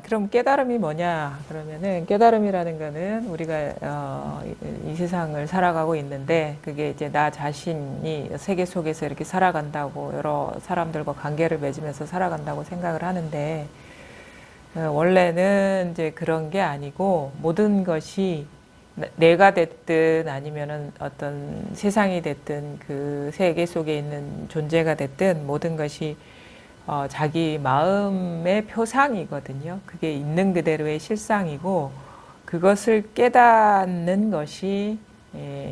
그럼 깨달음이 뭐냐? 그러면은 깨달음이라는 거는 우리가 이 세상을 살아가고 있는데 그게 이제 나 자신이 세계 속에서 이렇게 살아간다고 여러 사람들과 관계를 맺으면서 살아간다고 생각을 하는데 원래는 이제 그런 게 아니고 모든 것이 내가 됐든 아니면은 어떤 세상이 됐든 그 세계 속에 있는 존재가 됐든 모든 것이 자기 마음의 표상이거든요. 그게 있는 그대로의 실상이고 그것을 깨닫는 것이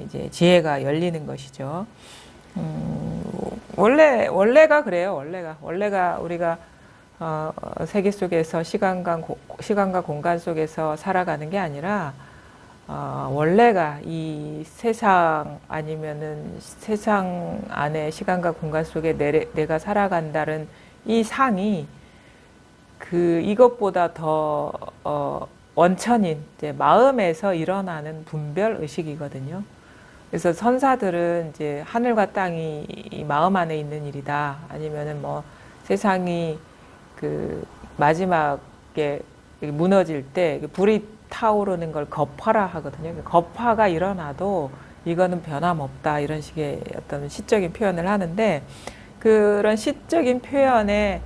이제 지혜가 열리는 것이죠. 원래가 그래요. 원래가 우리가 세계 속에서 시간과 공간 속에서 살아가는 게 아니라 원래가 이 세상 아니면은 세상 안에 시간과 공간 속에 내가 살아간다는 이 상이 이것보다 더 원천인 이제 마음에서 일어나는 분별 의식이거든요. 그래서 선사들은 이제 하늘과 땅이 이 마음 안에 있는 일이다. 아니면은 뭐 세상이 그 마지막에 무너질 때 불이 타오르는 걸 거파라 하거든요. 거파가 일어나도 이거는 변함없다. 이런 식의 어떤 시적인 표현을 하는데 그런 시적인 표현의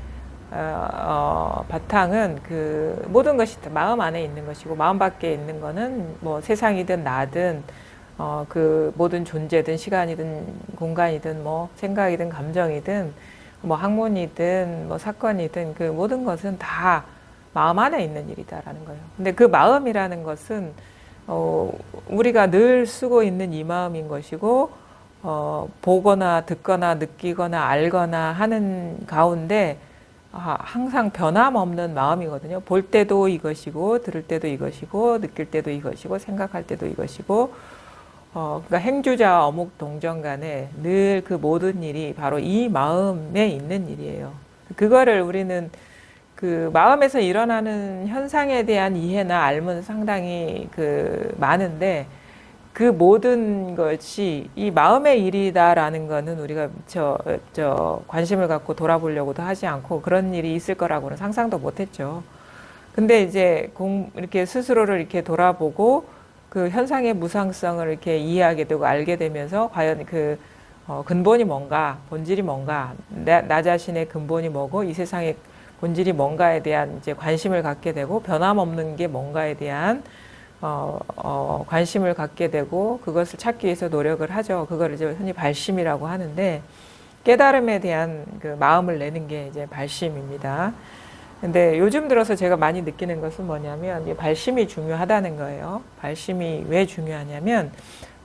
바탕은 그 모든 것이 마음 안에 있는 것이고 마음 밖에 있는 거는 뭐 세상이든 나든 그 모든 존재든 시간이든 공간이든 뭐 생각이든 감정이든 뭐 학문이든 뭐 사건이든 그 모든 것은 다 마음 안에 있는 일이다라는 거예요. 근데 그 마음이라는 것은 우리가 늘 쓰고 있는 이 마음인 것이고 보거나 듣거나 느끼거나 알거나 하는 가운데 항상 변함없는 마음이거든요. 볼 때도 이것이고 들을 때도 이것이고 느낄 때도 이것이고 생각할 때도 이것이고 그러니까 행주자와 어묵 동정 간에 늘 그 모든 일이 바로 이 마음에 있는 일이에요. 그거를 우리는 그 마음에서 일어나는 현상에 대한 이해나 알면 상당히 그 많은데 그 모든 것이 이 마음의 일이다라는 거는 우리가 관심을 갖고 돌아보려고도 하지 않고 그런 일이 있을 거라고는 상상도 못 했죠. 근데 이제 이렇게 스스로를 이렇게 돌아보고 그 현상의 무상성을 이렇게 이해하게 되고 알게 되면서 과연 그 근본이 뭔가, 본질이 뭔가, 나 자신의 근본이 뭐고 이 세상의 본질이 뭔가에 대한 이제 관심을 갖게 되고 변함없는 게 뭔가에 대한 관심을 갖게 되고 그것을 찾기 위해서 노력을 하죠. 그걸 이제 흔히 발심이라고 하는데 깨달음에 대한 그 마음을 내는 게 이제 발심입니다. 근데 요즘 들어서 제가 많이 느끼는 것은 뭐냐면 이 발심이 중요하다는 거예요. 발심이 왜 중요하냐면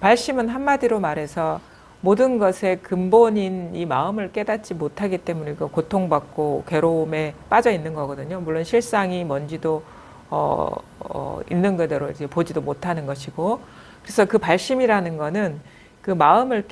발심은 한마디로 말해서 모든 것의 근본인 이 마음을 깨닫지 못하기 때문에 고통받고 괴로움에 빠져 있는 거거든요. 물론 실상이 뭔지도 있는 그대로 이제 보지도 못하는 것이고, 그래서 그 발심이라는 거는 그 마음을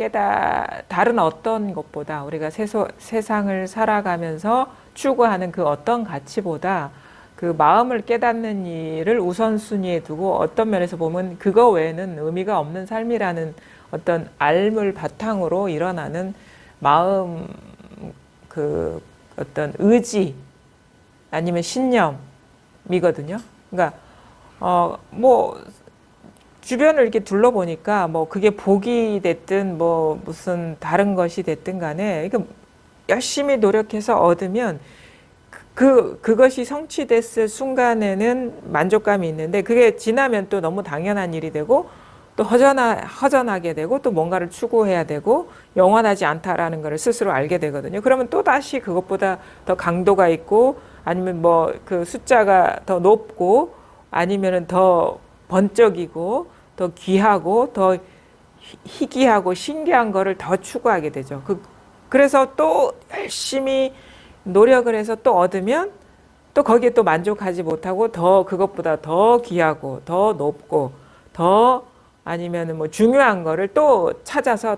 다른 어떤 것보다 우리가 세상을 살아가면서 추구하는 그 어떤 가치보다 그 마음을 깨닫는 일을 우선순위에 두고 어떤 면에서 보면 그거 외에는 의미가 없는 삶이라는 어떤 알물 바탕으로 일어나는 마음, 그 어떤 의지 아니면 신념이거든요. 그러니까 뭐 주변을 이렇게 둘러보니까 뭐 그게 복이 됐든 뭐 무슨 다른 것이 됐든 간에 이게 열심히 노력해서 얻으면 그것이 성취됐을 순간에는 만족감이 있는데 그게 지나면 또 너무 당연한 일이 되고 또 허전하게 되고 또 뭔가를 추구해야 되고 영원하지 않다라는 것을 스스로 알게 되거든요. 그러면 또 다시 그것보다 더 강도가 있고 아니면 뭐 그 숫자가 더 높고 아니면은 더 번쩍이고 더 귀하고 더 희귀하고 신기한 거를 더 추구하게 되죠. 그래서 또 열심히 노력을 해서 또 얻으면 또 거기에 또 만족하지 못하고 더 그것보다 더 귀하고 더 높고 더 아니면은 뭐 중요한 거를 또 찾아서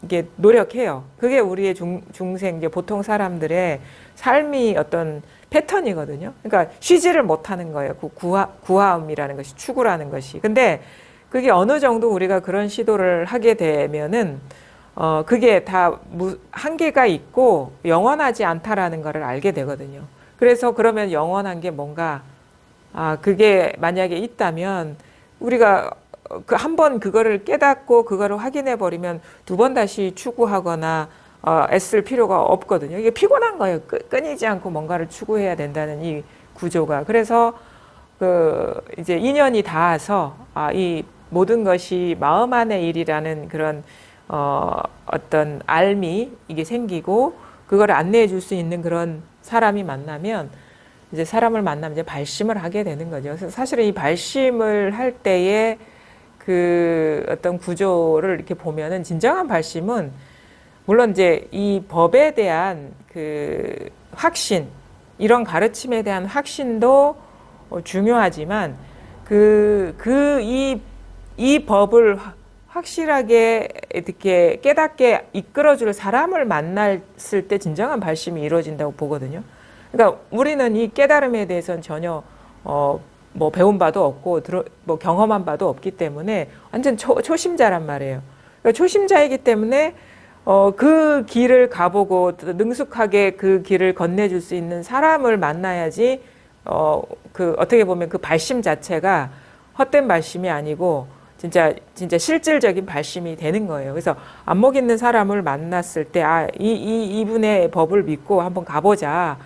이게 노력해요. 그게 우리의 중생 이제 보통 사람들의 삶이 어떤 패턴이거든요. 그러니까 쉬지를 못하는 거예요. 그 구하음이라는 것이 추구라는 것이. 근데 그게 어느 정도 우리가 그런 시도를 하게 되면은 그게 다 한계가 있고 영원하지 않다라는 것을 알게 되거든요. 그래서 그러면 영원한 게 뭔가 그게 만약에 있다면 우리가 그 한 번 그거를 깨닫고 그거를 확인해 버리면 두 번 다시 추구하거나 애쓸 필요가 없거든요. 이게 피곤한 거예요. 끊이지 않고 뭔가를 추구해야 된다는 이 구조가. 그래서 그 이제 인연이 닿아서 이 모든 것이 마음 안의 일이라는 그런 어떤 알미 이게 생기고 그걸 안내해 줄 수 있는 그런 사람이 만나면 이제 사람을 만나면 이제 발심을 하게 되는 거죠. 그래서 사실은 이 발심을 할 때에 그 어떤 구조를 이렇게 보면은 진정한 발심은 물론 이제 이 법에 대한 그 확신 이런 가르침에 대한 확신도 중요하지만 이 법을 확실하게 이렇게 깨닫게 이끌어줄 사람을 만났을 때 진정한 발심이 이루어진다고 보거든요. 그러니까 우리는 이 깨달음에 대해서는 전혀 뭐 배운 바도 없고 뭐 경험한 바도 없기 때문에 완전 초심자란 말이에요. 그러니까 초심자이기 때문에 그 길을 가보고 능숙하게 그 길을 건네줄 수 있는 사람을 만나야지 그 어떻게 보면 그 발심 자체가 헛된 발심이 아니고 진짜 실질적인 발심이 되는 거예요. 그래서 안목 있는 사람을 만났을 때 이분의 법을 믿고 한번 가보자.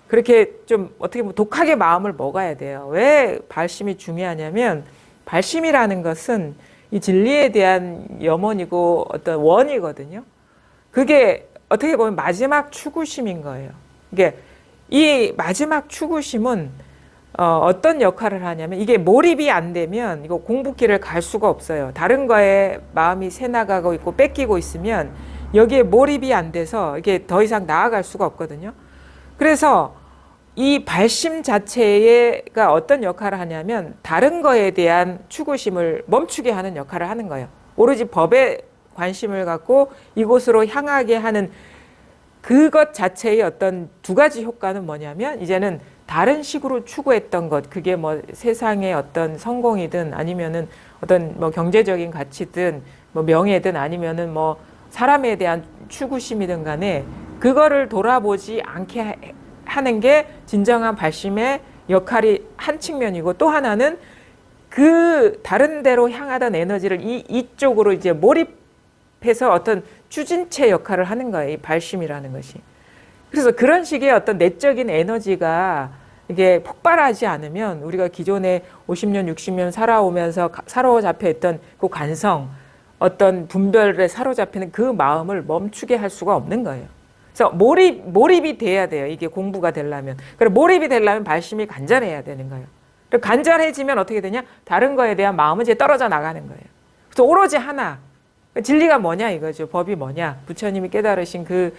그렇게 좀 어떻게 보면 독하게 마음을 먹어야 돼요. 왜 발심이 중요하냐면 발심이라는 것은 이 진리에 대한 염원이고 어떤 원이거든요. 그게 어떻게 보면 마지막 추구심인 거예요. 이게 이 마지막 추구심은 어떤 역할을 하냐면 이게 몰입이 안 되면 이거 공부길을 갈 수가 없어요. 다른 거에 마음이 새나가고 있고 뺏기고 있으면 여기에 몰입이 안 돼서 이게 더 이상 나아갈 수가 없거든요. 그래서 이 발심 자체가 어떤 역할을 하냐면 다른 거에 대한 추구심을 멈추게 하는 역할을 하는 거예요. 오로지 법에 관심을 갖고 이곳으로 향하게 하는 그것 자체의 어떤 두 가지 효과는 뭐냐면 이제는 다른 식으로 추구했던 것, 그게 뭐 세상의 어떤 성공이든 아니면은 어떤 뭐 경제적인 가치든 뭐 명예든 아니면은 뭐 사람에 대한 추구심이든 간에 그거를 돌아보지 않게 하는 게 진정한 발심의 역할이 한 측면이고 또 하나는 그 다른 데로 향하던 에너지를 이쪽으로 이제 몰입해서 어떤 추진체 역할을 하는 거예요. 이 발심이라는 것이. 그래서 그런 식의 어떤 내적인 에너지가 이게 폭발하지 않으면 우리가 기존에 50년, 60년 살아오면서 사로잡혀 있던 그 관성, 어떤 분별에 사로잡히는 그 마음을 멈추게 할 수가 없는 거예요. 그래서 몰입이 돼야 돼요. 이게 공부가 되려면. 그리고 몰입이 되려면 발심이 간절해야 되는 거예요. 그리고 간절해지면 어떻게 되냐? 다른 거에 대한 마음은 이제 떨어져 나가는 거예요. 그래서 오로지 하나. 진리가 뭐냐 이거죠. 법이 뭐냐. 부처님이 깨달으신 그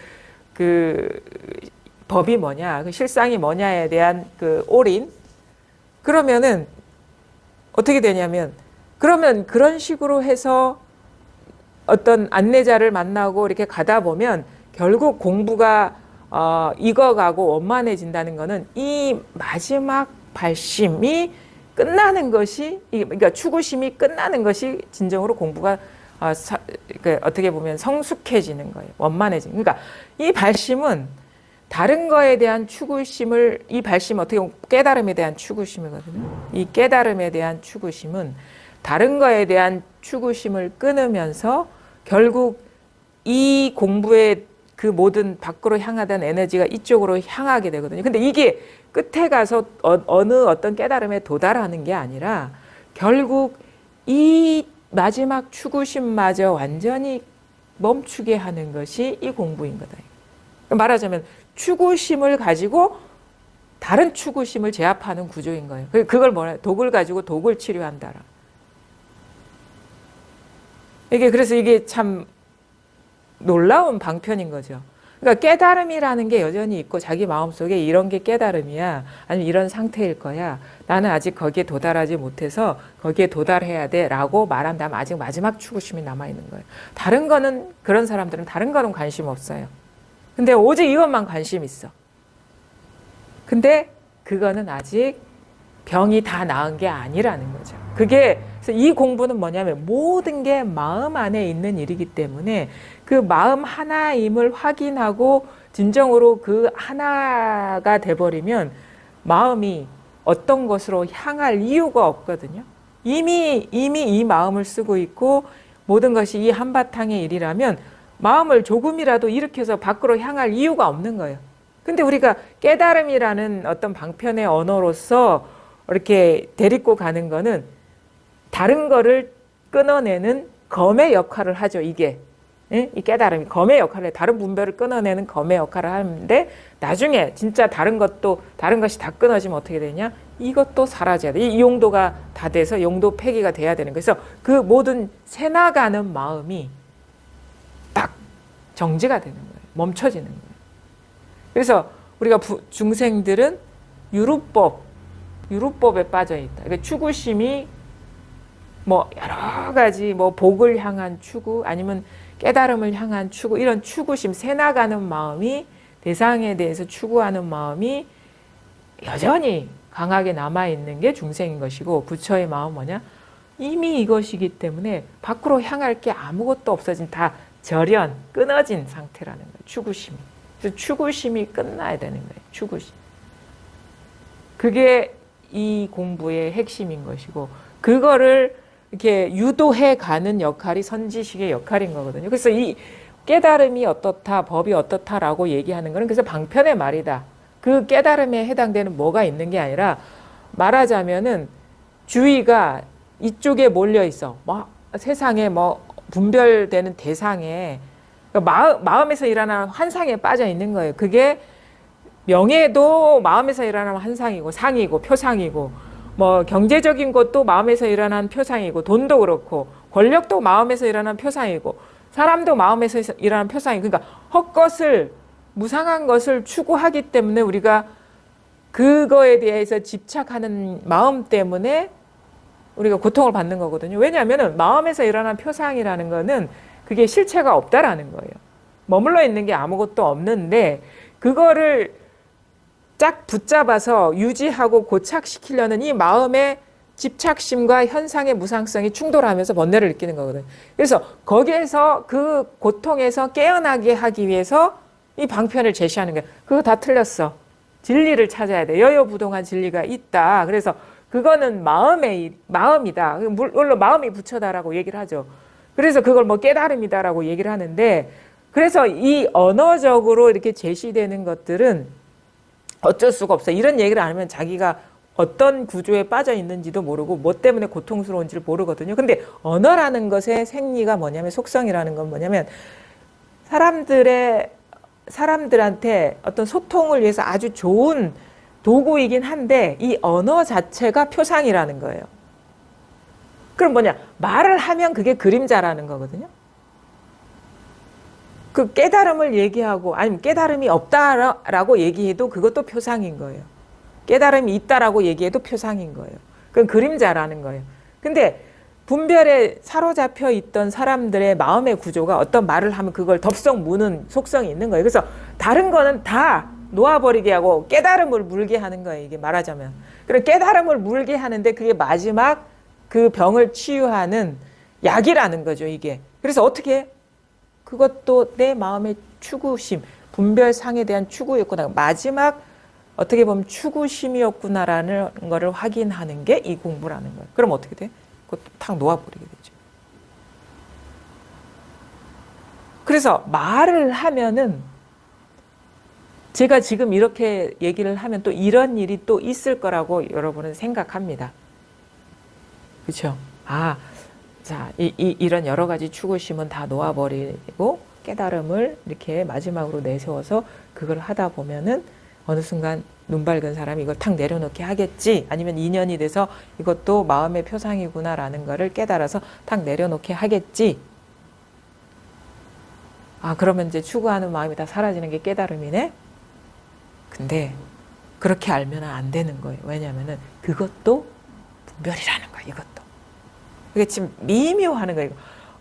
법이 뭐냐. 그 실상이 뭐냐에 대한 그 올인. 그러면은 어떻게 되냐면 그러면 그런 식으로 해서 어떤 안내자를 만나고 이렇게 가다 보면 결국 공부가 익어가고 원만해진다는 거는 이 마지막 발심이 끝나는 것이 그러니까 추구심이 끝나는 것이 진정으로 공부가 어떻게 보면 성숙해지는 거예요. 원만해지는. 그러니까 이 발심은 다른 거에 대한 추구심을 이 발심 어떻게 보면 깨달음에 대한 추구심이거든요. 이 깨달음에 대한 추구심은 다른 거에 대한 추구심을 끊으면서 결국 이 공부의 그 모든 밖으로 향하던 에너지가 이쪽으로 향하게 되거든요. 근데 이게 끝에 가서 어느 어떤 깨달음에 도달하는 게 아니라 결국 이 마지막 추구심마저 완전히 멈추게 하는 것이 이 공부인 거다. 말하자면 추구심을 가지고 다른 추구심을 제압하는 구조인 거예요. 그걸 뭐라 독을 가지고 독을 치료한다라. 그래서 이게 참 놀라운 방편인 거죠. 그러니까 깨달음이라는 게 여전히 있고 자기 마음속에 이런 게 깨달음이야. 아니면 이런 상태일 거야. 나는 아직 거기에 도달하지 못해서 거기에 도달해야 돼 라고 말한다면 아직 마지막 추구심이 남아있는 거예요. 다른 거는 그런 사람들은 다른 거는 관심 없어요. 근데 오직 이것만 관심 있어. 근데 그거는 아직 병이 다 나은 게 아니라는 거죠. 그래서 이 공부는 뭐냐면 모든 게 마음 안에 있는 일이기 때문에 그 마음 하나임을 확인하고 진정으로 그 하나가 돼버리면 마음이 어떤 것으로 향할 이유가 없거든요. 이미 이 마음을 쓰고 있고 모든 것이 이 한바탕의 일이라면 마음을 조금이라도 일으켜서 밖으로 향할 이유가 없는 거예요. 근데 우리가 깨달음이라는 어떤 방편의 언어로서 이렇게 데리고 가는 거는 다른 거를 끊어내는 검의 역할을 하죠, 이게. 예? 이 깨달음이 검의 역할을 해. 다른 분별을 끊어내는 검의 역할을 하는데 나중에 진짜 다른 것이 다 끊어지면 어떻게 되냐? 이것도 사라져야 돼. 이 용도가 다 돼서 용도 폐기가 돼야 되는 거예요. 그래서 그 모든 새나가는 마음이 딱 정지가 되는 거예요. 멈춰지는 거예요. 그래서 우리가 중생들은 유루법에 빠져 있다. 그러니까 추구심이 뭐 여러 가지 뭐 복을 향한 추구 아니면 깨달음을 향한 추구 이런 추구심 새나가는 마음이 대상에 대해서 추구하는 마음이 여전히 강하게 남아있는 게 중생인 것이고 부처의 마음은 뭐냐? 이미 이것이기 때문에 밖으로 향할 게 아무것도 없어진 다 절연, 끊어진 상태라는 거예요. 추구심이. 그래서 추구심이 끝나야 되는 거예요. 추구심. 그게 이 공부의 핵심인 것이고 그거를 이렇게 유도해 가는 역할이 선지식의 역할인 거거든요. 그래서 이 깨달음이 어떻다, 법이 어떻다라고 얘기하는 거는 그래서 방편의 말이다. 그 깨달음에 해당되는 뭐가 있는 게 아니라 말하자면은 주의가 이쪽에 몰려 있어. 뭐 세상에 뭐 분별되는 대상에 마음에서 일어나는 환상에 빠져 있는 거예요. 그게 명예도 마음에서 일어나는 환상이고 상이고 표상이고 뭐 경제적인 것도 마음에서 일어나는 표상이고 돈도 그렇고 권력도 마음에서 일어나는 표상이고 사람도 마음에서 일어나는 표상이고 그러니까 헛것을 무상한 것을 추구하기 때문에 우리가 그거에 대해서 집착하는 마음 때문에 우리가 고통을 받는 거거든요. 왜냐하면 마음에서 일어나는 표상이라는 거는 그게 실체가 없다라는 거예요. 머물러 있는 게 아무것도 없는데 그거를 쫙 붙잡아서 유지하고 고착시키려는 이 마음의 집착심과 현상의 무상성이 충돌하면서 번뇌를 느끼는 거거든요. 그래서 거기에서 그 고통에서 깨어나게 하기 위해서 이 방편을 제시하는 거예요. 그거 다 틀렸어. 진리를 찾아야 돼. 여여부동한 진리가 있다. 그래서 그거는 마음이다. 물론 마음이 부처다라고 얘기를 하죠. 그래서 그걸 뭐 깨달음이다라고 얘기를 하는데 그래서 이 언어적으로 이렇게 제시되는 것들은 어쩔 수가 없어. 이런 얘기를 안 하면 자기가 어떤 구조에 빠져 있는지도 모르고 뭐 때문에 고통스러운지를 모르거든요. 근데 언어라는 것의 생리가 뭐냐면 속성이라는 건 뭐냐면 사람들한테 어떤 소통을 위해서 아주 좋은 도구이긴 한데 이 언어 자체가 표상이라는 거예요. 그럼 뭐냐? 말을 하면 그게 그림자라는 거거든요. 그 깨달음을 얘기하고 아니면 깨달음이 없다라고 얘기해도 그것도 표상인 거예요. 깨달음이 있다라고 얘기해도 표상인 거예요. 그건 그림자라는 거예요. 근데 분별에 사로잡혀 있던 사람들의 마음의 구조가 어떤 말을 하면 그걸 덥석 무는 속성이 있는 거예요. 그래서 다른 거는 다 놓아버리게 하고 깨달음을 물게 하는 거예요. 이게 말하자면. 그럼 깨달음을 물게 하는데 그게 마지막 그 병을 치유하는 약이라는 거죠. 이게. 그래서 어떻게 해? 그것도 내 마음의 추구심, 분별상에 대한 추구였구나. 마지막 어떻게 보면 추구심이었구나라는 거를 확인하는 게 이 공부라는 거예요. 그럼 어떻게 돼? 그것도 탁 놓아버리게 되죠. 그래서 말을 하면은 제가 지금 이렇게 얘기를 하면 또 이런 일이 또 있을 거라고 여러분은 생각합니다. 그렇죠? 아, 자, 이런 여러 가지 추구심은 다 놓아버리고 깨달음을 이렇게 마지막으로 내세워서 그걸 하다 보면은 어느 순간 눈 밝은 사람이 이걸 탁 내려놓게 하겠지 아니면 인연이 돼서 이것도 마음의 표상이구나라는 거를 깨달아서 탁 내려놓게 하겠지. 아, 그러면 이제 추구하는 마음이 다 사라지는 게 깨달음이네. 근데 그렇게 알면 안 되는 거예요. 왜냐하면은 그것도 분별이라는 거예요. 이것도. 이게 지금 미묘하는 거예요.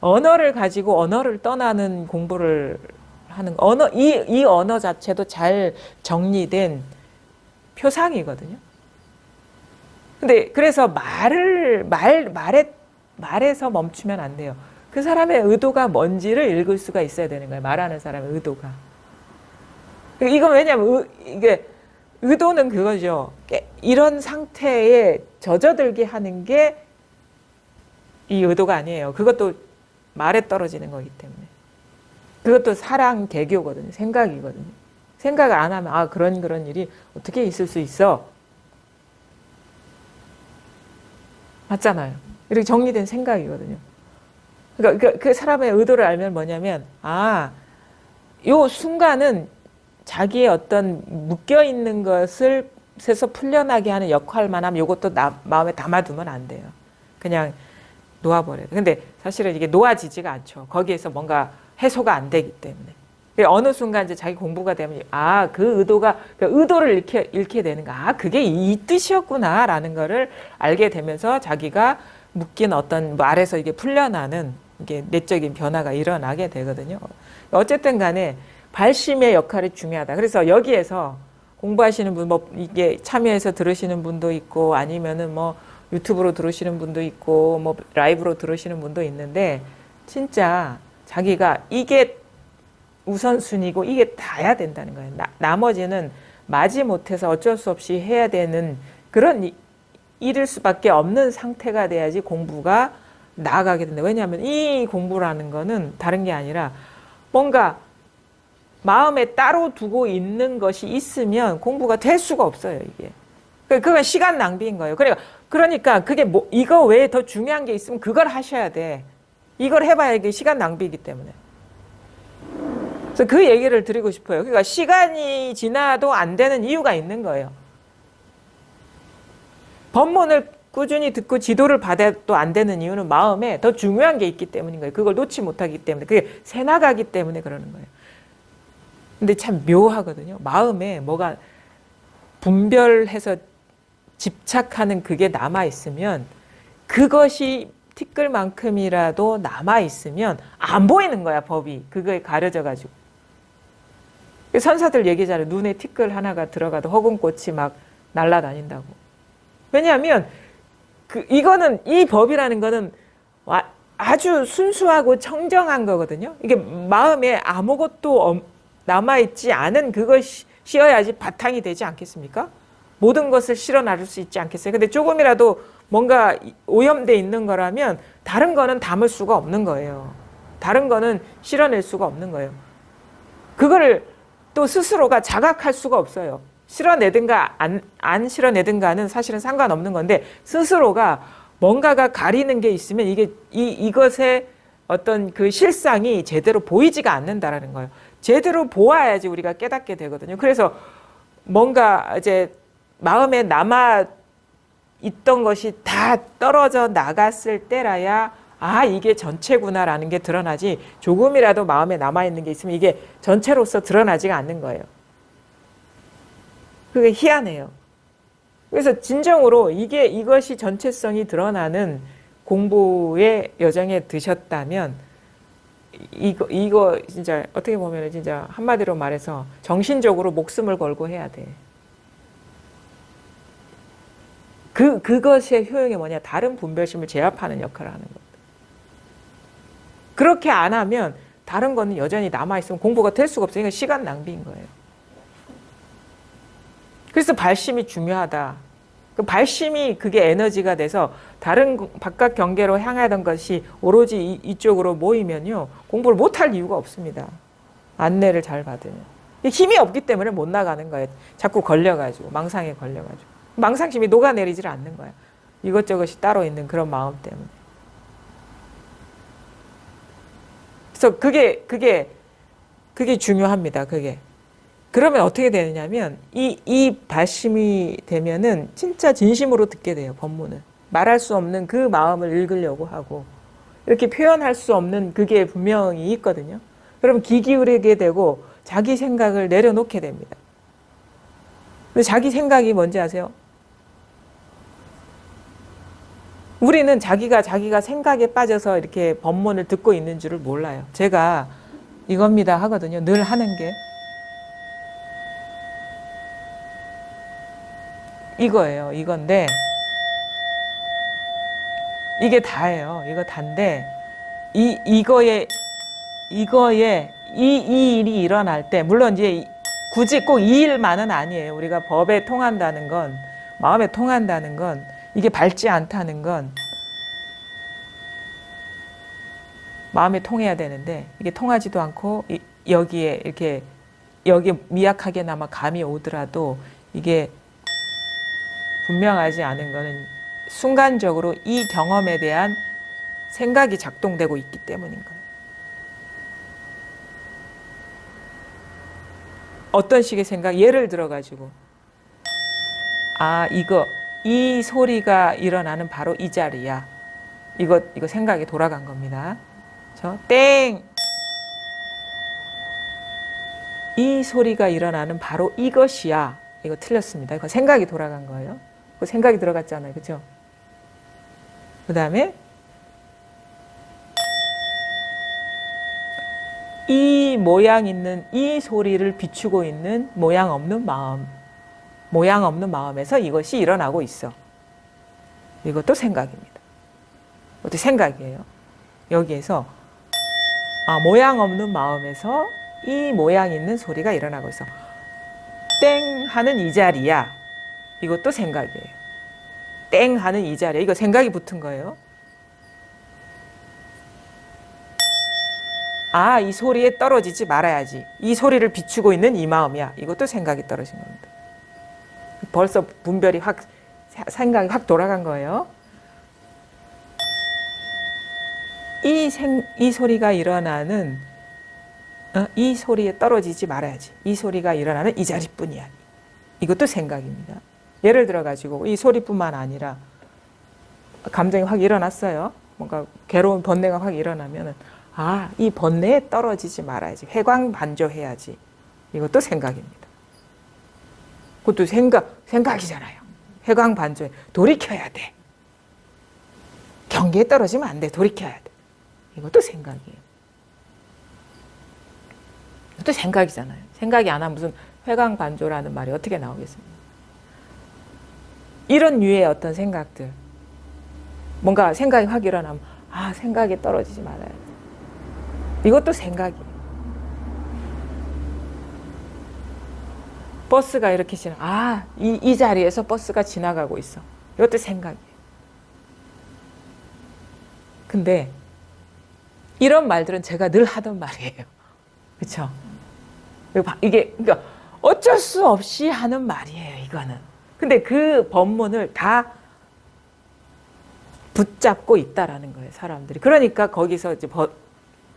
언어를 가지고 언어를 떠나는 공부를 하는 언어 이 언어 자체도 잘 정리된 표상이거든요. 근데 그래서 말에서 멈추면 안 돼요. 그 사람의 의도가 뭔지를 읽을 수가 있어야 되는 거예요. 말하는 사람의 의도가. 이건 왜냐면 이게 의도는 그거죠. 이런 상태에 젖어들게 하는 게 이 의도가 아니에요. 그것도 말에 떨어지는 거기 때문에. 그것도 사랑 개교거든요. 생각이거든요. 생각을 안 하면 아 그런 일이 어떻게 있을 수 있어? 맞잖아요. 이렇게 정리된 생각이거든요. 그러니까 그 사람의 의도를 알면 뭐냐면 아, 요 순간은 자기의 어떤 묶여 있는 것을 세서 풀려나게 하는 역할만 하면 이것도 마음에 담아두면 안 돼요. 그냥 놓아버려요. 근데 사실은 이게 놓아지지가 않죠. 거기에서 뭔가 해소가 안 되기 때문에. 어느 순간 이제 자기 공부가 되면 아, 그 의도가 그 의도를 잃게 되는 거. 아, 그게 이 뜻이었구나라는 거를 알게 되면서 자기가 묶인 어떤 말에서 이게 풀려나는 이게 내적인 변화가 일어나게 되거든요. 어쨌든 간에 발심의 역할이 중요하다. 그래서 여기에서 공부하시는 분, 뭐 이게 참여해서 들으시는 분도 있고 아니면은 뭐 유튜브로 들으시는 분도 있고 뭐 라이브로 들으시는 분도 있는데 진짜 자기가 이게 우선순위고 이게 다야 된다는 거예요. 나머지는 마지못해서 어쩔 수 없이 해야 되는 그런 일일 수밖에 없는 상태가 돼야지 공부가 나아가게 된다. 왜냐하면 이 공부라는 거는 다른 게 아니라 뭔가 마음에 따로 두고 있는 것이 있으면 공부가 될 수가 없어요, 이게. 그건 시간 낭비인 거예요. 그러니까 그게 뭐, 이거 외에 더 중요한 게 있으면 그걸 하셔야 돼. 이걸 해봐야 이게 시간 낭비이기 때문에. 그래서 그 얘기를 드리고 싶어요. 그러니까 시간이 지나도 안 되는 이유가 있는 거예요. 법문을 꾸준히 듣고 지도를 받아도 안 되는 이유는 마음에 더 중요한 게 있기 때문인 거예요. 그걸 놓지 못하기 때문에. 그게 새나가기 때문에 그러는 거예요. 근데 참 묘하거든요. 마음에 뭐가 분별해서 집착하는 그게 남아있으면 그것이 티끌만큼이라도 남아있으면 안 보이는 거야, 법이. 그거에 가려져가지고. 선사들 얘기잖아요. 눈에 티끌 하나가 들어가도 허공꽃이 막 날아다닌다고. 왜냐하면 이거는 이 법이라는 거는 아주 순수하고 청정한 거거든요. 이게 마음에 아무것도 남아있지 않은 그것이어야지 바탕이 되지 않겠습니까? 모든 것을 실어 나를 수 있지 않겠어요? 근데 조금이라도 뭔가 오염돼 있는 거라면 다른 거는 담을 수가 없는 거예요. 다른 거는 실어낼 수가 없는 거예요. 그거를 또 스스로가 자각할 수가 없어요. 실어내든가 안 실어내든가는 사실은 상관없는 건데 스스로가 뭔가가 가리는 게 있으면 이것의 어떤 그 실상이 제대로 보이지가 않는다라는 거예요. 제대로 보아야지 우리가 깨닫게 되거든요. 그래서 뭔가 이제 마음에 남아 있던 것이 다 떨어져 나갔을 때라야 아, 이게 전체구나라는 게 드러나지 조금이라도 마음에 남아있는 게 있으면 이게 전체로서 드러나지가 않는 거예요. 그게 희한해요. 그래서 진정으로 이것이 전체성이 드러나는 공부의 여정에 드셨다면 이거 진짜 어떻게 보면 진짜 한마디로 말해서 정신적으로 목숨을 걸고 해야 돼. 그것의 효용이 뭐냐? 다른 분별심을 제압하는 역할을 하는 거예요. 그렇게 안 하면 다른 거는 여전히 남아있으면 공부가 될 수가 없어요. 그러니까 시간 낭비인 거예요. 그래서 발심이 중요하다. 그 발심이 그게 에너지가 돼서 다른 바깥 경계로 향하던 것이 오로지 이쪽으로 모이면요. 공부를 못할 이유가 없습니다. 안내를 잘 받으면. 힘이 없기 때문에 못 나가는 거예요. 자꾸 걸려가지고 망상에 걸려가지고. 망상심이 녹아내리질 않는 거야. 이것저것이 따로 있는 그런 마음 때문에. 그래서 그게 중요합니다. 그게. 그러면 어떻게 되느냐면 이 발심이 되면은 진짜 진심으로 듣게 돼요. 법문을. 말할 수 없는 그 마음을 읽으려고 하고 이렇게 표현할 수 없는 그게 분명히 있거든요. 그럼 귀 기울이게 되고 자기 생각을 내려놓게 됩니다. 근데 자기 생각이 뭔지 아세요? 우리는 자기가 생각에 빠져서 이렇게 법문을 듣고 있는 줄을 몰라요. 제가 이겁니다 하거든요. 늘 하는 게. 이거예요. 이건데 이게 다예요. 이거 단데 이거에 이 일이 일어날 때 물론 이제 굳이 꼭 이 일만은 아니에요. 우리가 법에 통한다는 건, 마음에 통한다는 건, 이게 밝지 않다는 건 마음에 통해야 되는데 이게 통하지도 않고 여기에 이렇게 여기에 미약하게나마 감이 오더라도 이게 분명하지 않은 거는 순간적으로 이 경험에 대한 생각이 작동되고 있기 때문인 거예요. 어떤 식의 생각? 예를 들어가지고 이 소리가 일어나는 바로 이 자리야. 이거 생각이 돌아간 겁니다. 땡! 이 소리가 일어나는 바로 이것이야. 이거 틀렸습니다. 이거 생각이 돌아간 거예요. 그 생각이 들어갔잖아요. 그죠? 그 다음에 이 모양 있는 이 소리를 비추고 있는 모양 없는 마음에서 이것이 일어나고 있어. 이것도 생각입니다. 이것도 생각이에요. 여기에서 모양 없는 마음에서 이 모양 있는 소리가 일어나고 있어. 땡 하는 이 자리야. 이것도 생각이에요. 땡 하는 이 자리야. 이거 생각이 붙은 거예요. 이 소리에 떨어지지 말아야지. 이 소리를 비추고 있는 이 마음이야. 이것도 생각이 떨어진 겁니다. 벌써 분별이 생각이 확 돌아간 거예요. 이 소리가 일어나는 이 소리에 떨어지지 말아야지. 이 소리가 일어나는 이 자리뿐이야. 이것도 생각입니다. 예를 들어가지고 이 소리뿐만 아니라 감정이 확 일어났어요. 뭔가 괴로운 번뇌가 확 일어나면은 이 번뇌에 떨어지지 말아야지. 회광반조해야지. 이것도 생각입니다. 그것도 생각이잖아요. 회광반조해. 돌이켜야 돼. 경계에 떨어지면 안 돼. 돌이켜야 돼. 이것도 생각이에요. 이것도 생각이잖아요. 생각이 안 하면 무슨 회광반조라는 말이 어떻게 나오겠습니까? 이런 류의 어떤 생각들. 뭔가 생각이 확 일어나면 생각이 떨어지지 말아야 돼. 이것도 생각이에요. 버스가 이렇게 이 자리에서 버스가 지나가고 있어. 이것도 생각이에요. 근데 이런 말들은 제가 늘 하던 말이에요. 그렇죠? 이게 그러니까 어쩔 수 없이 하는 말이에요. 이거는. 근데 그 법문을 다 붙잡고 있다라는 거예요. 사람들이. 그러니까 거기서 이제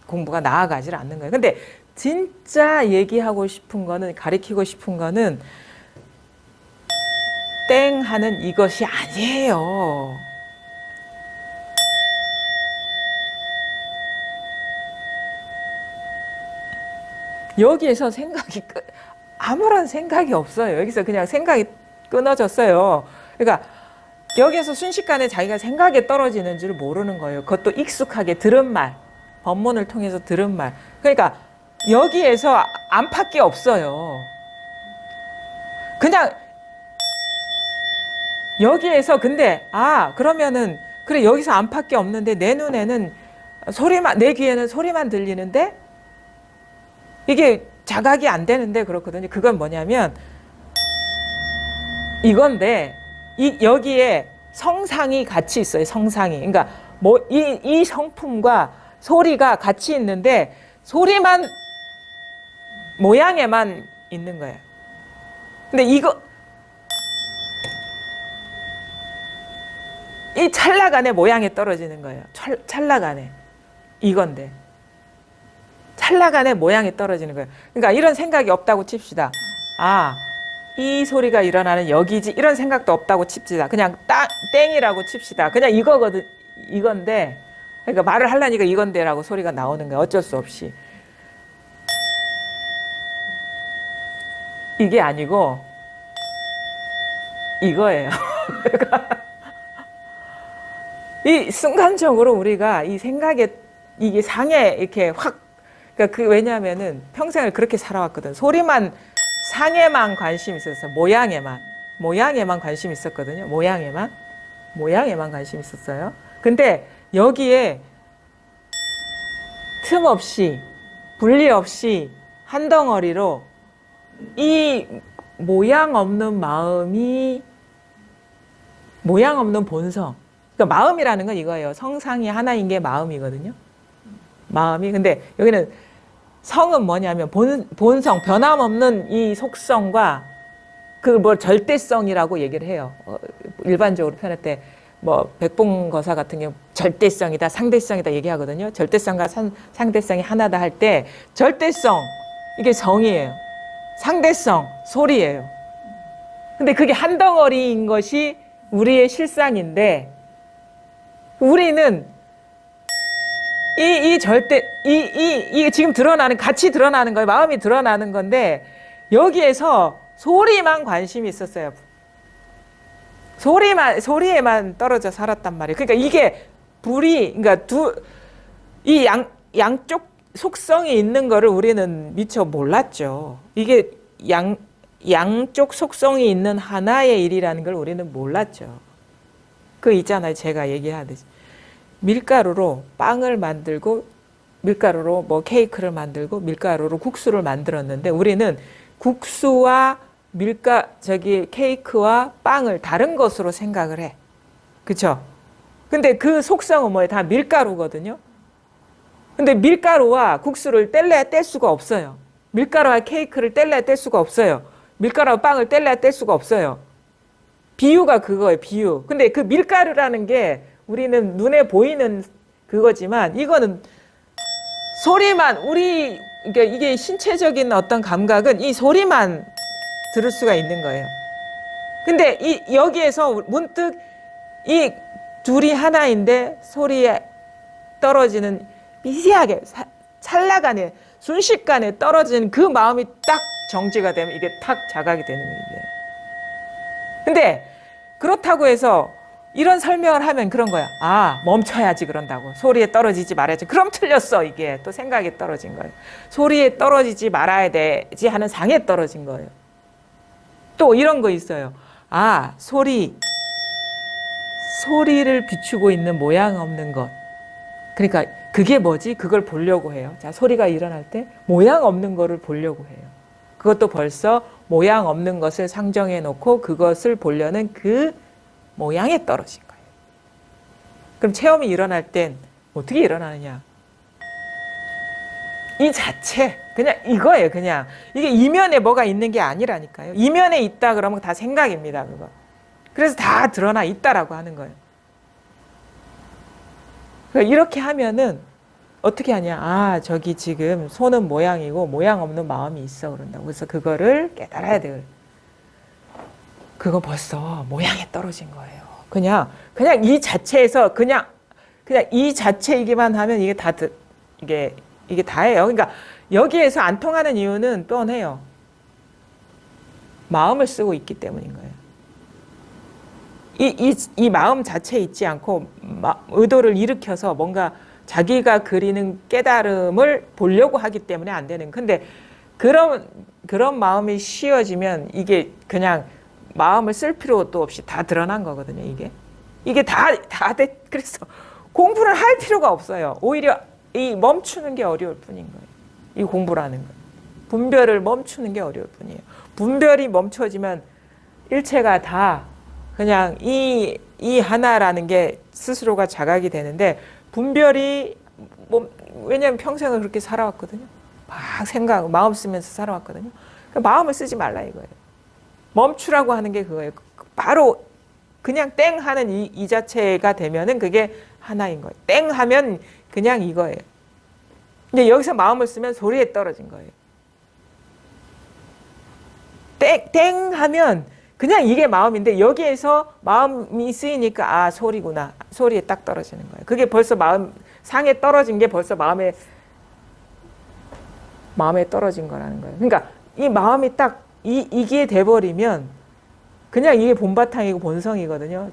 공부가 나아가질 않는 거예요. 근데 진짜 얘기하고 싶은 거는, 가리키고 싶은 거는 땡 하는 이것이 아니에요. 여기에서 아무런 생각이 없어요. 여기서 그냥 생각이 끊어졌어요. 그러니까 여기에서 순식간에 자기가 생각에 떨어지는 줄 모르는 거예요. 그것도 익숙하게 들은 말, 법문을 통해서 들은 말. 그러니까 여기에서 안팎이 없어요. 그냥 여기에서 근데 그러면은 그래 여기서 안팎이 없는데 내 눈에는 내 귀에는 소리만 들리는데 이게 자각이 안 되는데 그렇거든요. 그건 뭐냐면 이건데 여기에 성상이 같이 있어요. 성상이. 그러니까 이 성품과 소리가 같이 있는데 소리만 모양에만 있는 거예요. 근데 이 찰나간에 모양에 떨어지는 거예요. 찰나간에. 이건데. 찰나간에 모양에 떨어지는 거예요. 그러니까 이런 생각이 없다고 칩시다. 이 소리가 일어나는 여기지. 이런 생각도 없다고 칩시다. 그냥 땡이라고 칩시다. 그냥 이건데. 그러니까 말을 하려니까 이건데라고 소리가 나오는 거예요. 어쩔 수 없이. 이게 아니고 이거예요. 이 순간적으로 우리가 이 생각에 이게 상에 이렇게 확 그러니까 왜냐하면은 평생을 그렇게 살아왔거든. 상에만 관심이 있었어요. 모양에만 관심이 있었거든요. 모양에만 관심이 있었어요. 근데 여기에 틈 없이 분리 없이 한 덩어리로 이 모양 없는 마음이 모양 없는 본성. 그러니까 마음이라는 건 이거예요. 성상이 하나인 게 마음이거든요. 마음이. 근데 여기는 성은 뭐냐면 본성, 변함없는 이 속성과 그 뭐 절대성이라고 얘기를 해요. 일반적으로 표현할 때 뭐 백봉거사 같은 경우 절대성이다, 상대성이다 얘기하거든요. 절대성과 상대성이 하나다 할 때 절대성 이게 성이에요. 상대성 소리예요. 근데 그게 한 덩어리인 것이 우리의 실상인데 우리는 이 절대 이 지금 드러나는 같이 드러나는 거예요. 마음이 드러나는 건데 여기에서 소리만 관심이 있었어요. 소리에만 떨어져 살았단 말이에요. 그러니까 이게 그러니까 이 양쪽 속성이 있는 거를 우리는 미처 몰랐죠. 이게 양쪽 속성이 있는 하나의 일이라는 걸 우리는 몰랐죠. 그 있잖아요. 제가 얘기하듯이. 밀가루로 빵을 만들고 밀가루로 뭐 케이크를 만들고 밀가루로 국수를 만들었는데 우리는 국수와 케이크와 빵을 다른 것으로 생각을 해. 그쵸? 근데 그 속성은 뭐예요? 다 밀가루거든요. 근데 밀가루와 국수를 뗄래야 뗄 수가 없어요. 밀가루와 케이크를 뗄래야 뗄 수가 없어요. 밀가루와 빵을 뗄래야 뗄 수가 없어요. 비유가 그거예요. 비유. 근데 그 밀가루라는 게 우리는 눈에 보이는 그거지만 이거는 소리만 그러니까 이게 신체적인 어떤 감각은 이 소리만 들을 수가 있는 거예요. 근데 여기에서 문득 이 둘이 하나인데 소리에 떨어지는 미세하게 찰나간에 순식간에 떨어지는 그 마음이 딱 정지가 되면 이게 탁 자각이 되는 거예요. 근데 그렇다고 해서 이런 설명을 하면 그런 거야. 아, 멈춰야지 그런다고. 소리에 떨어지지 말아야지. 그럼 틀렸어, 이게. 또 생각이 떨어진 거예요. 소리에 떨어지지 말아야 되지 하는 상에 떨어진 거예요. 또 이런 거 있어요. 아, 소리를 비추고 있는 모양 없는 것. 그러니까 그게 뭐지? 그걸 보려고 해요. 자, 소리가 일어날 때 모양 없는 거를 보려고 해요. 그것도 벌써 모양 없는 것을 상정해 놓고 그것을 보려는 그 모양에 떨어진 거예요. 그럼 체험이 일어날 땐 어떻게 일어나느냐? 이 자체, 그냥 이거예요, 그냥. 이게 이면에 뭐가 있는 게 아니라니까요. 이면에 있다 그러면 다 생각입니다, 그거. 그래서 다 드러나 있다라고 하는 거예요. 그러니까 이렇게 하면은 어떻게 하냐? 아, 저기 지금 손은 모양이고 모양 없는 마음이 있어 그런다고. 그래서 그거를 깨달아야 돼요. 그거 벌써 모양에 떨어진 거예요. 그냥 이 자체에서 그냥 이 자체이기만 하면 이게 이게 다예요. 그러니까 여기에서 안 통하는 이유는 뻔해요. 마음을 쓰고 있기 때문인 거예요. 이 마음 자체에 있지 않고 의도를 일으켜서 뭔가 자기가 그리는 깨달음을 보려고 하기 때문에 안 되는. 근데 그런 마음이 쉬워지면 이게 그냥 마음을 쓸 필요도 없이 다 드러난 거거든요, 이게 그래서 공부를 할 필요가 없어요. 오히려 이 멈추는 게 어려울 뿐인 거예요. 이 공부라는 거. 분별을 멈추는 게 어려울 뿐이에요. 분별이 멈춰지면 일체가 다 그냥 이 하나라는 게 스스로가 자각이 되는데 분별이 왜냐하면 평생을 그렇게 살아왔거든요. 막 마음 쓰면서 살아왔거든요. 그러니까 마음을 쓰지 말라 이거예요. 멈추라고 하는 게 그거예요. 바로 그냥 땡 하는 이 자체가 되면은 그게 하나인 거예요. 땡 하면 그냥 이거예요. 근데 여기서 마음을 쓰면 소리에 떨어진 거예요. 땡 하면 그냥 이게 마음인데 여기에서 마음이 쓰이니까 아, 소리구나. 소리에 딱 떨어지는 거예요. 그게 벌써 상에 떨어진 게 벌써 마음에 떨어진 거라는 거예요. 그러니까 이 마음이 딱 이게 돼버리면 그냥 이게 본바탕이고 본성이거든요.